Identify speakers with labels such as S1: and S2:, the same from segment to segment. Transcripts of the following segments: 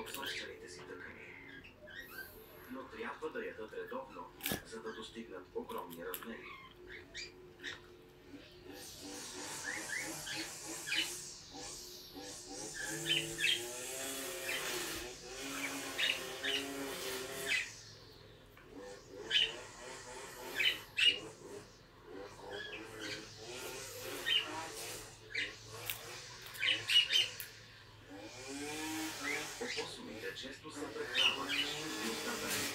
S1: от собствените си тъкани. Но трябва да ядат редовно, за да достигнат огромни размери. Опосумите често се прехранват и оставени.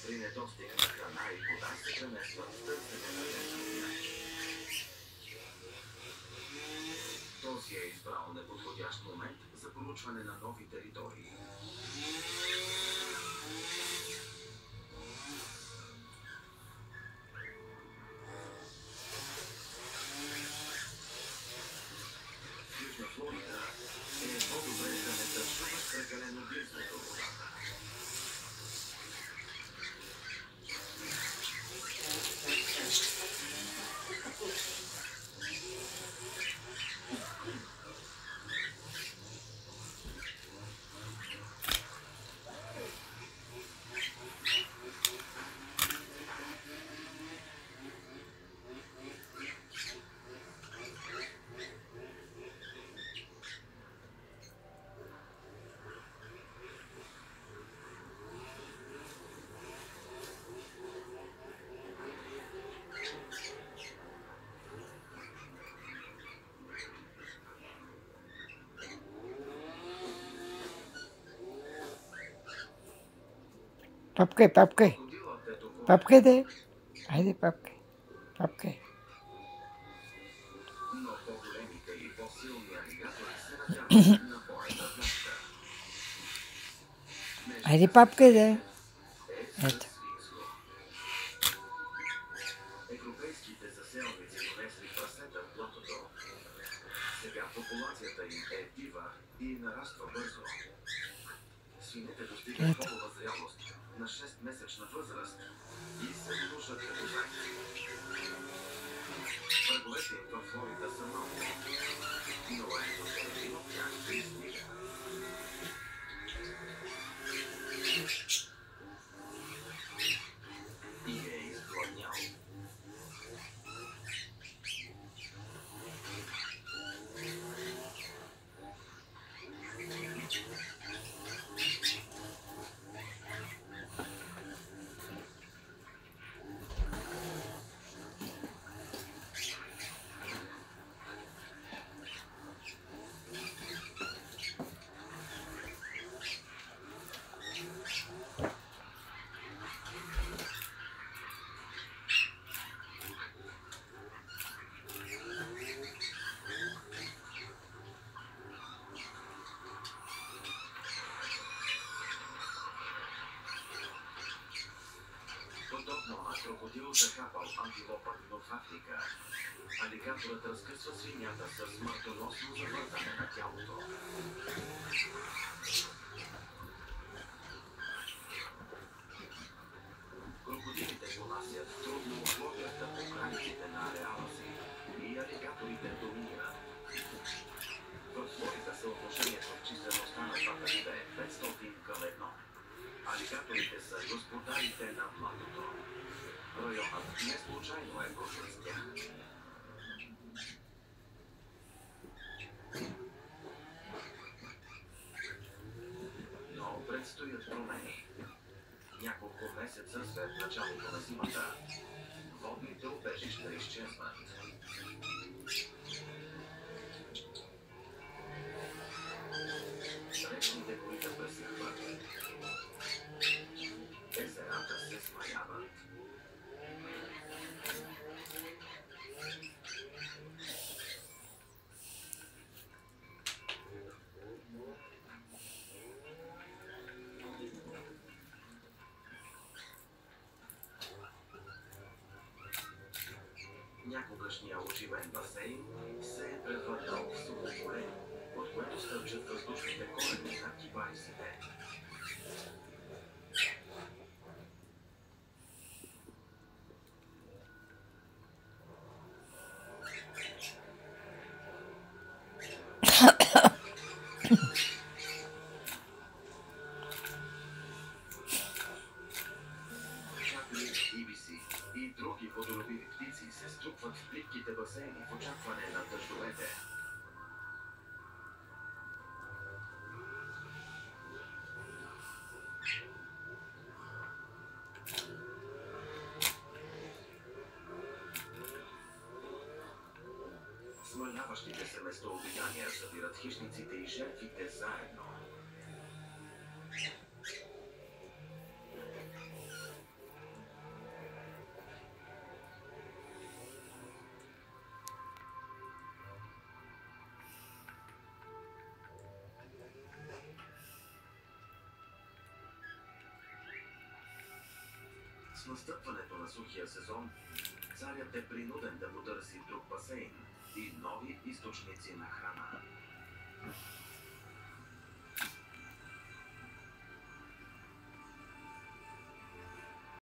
S1: При недостиг на храна и вода се преместват в търсене на жертвения. Този е избрал неподходящ момент за проучване на нови територии. Южна Флорида е по-добре да не търсуваш прекалено близо до водата.
S2: Папкай, папкай. Папкай де. Айде, папкай. Папкай.
S1: Но по-големите и по-силни алигатори се надяват на по-една плаща.
S2: Айде, папкай де. Ето.
S1: Европейските заселници донесли прасета в платото. Сега популацията им е дива и нараства бързо. Свинете достигат полова зрялост на 6-месечна възраст и се слушат като зайци. Бреговете им във Флорида са малки, но ето един от тях пристига. И е изгладнял. Подобно на крокодил захапал антилопата в Африка, алигаторът разкъсва свинята с смъртоносно завъртане на тялото. Крокодилите понасят трудно условията по границите на ареала си и алигаторите доминират. В Флорида съотношението в числеността на двата вида е 500 към 1. Алигаторите са господарите на платото. Районът не случайно е гушен с тях. Но предстоят промени. Няколко месеца след началото на зимата, водните убежища изчезват. Речните корита пресъхват. Езерата се смаяват. Някогашния оживен басейн се е превърнал в сухо поле, от което стълчат въздушните корени на кипарисите. Уединяващите се местообитания събират хищниците и жертвите заедно. С настъпването на сухия сезон, царят е принуден да потърси друг басейн и нови източници на храна.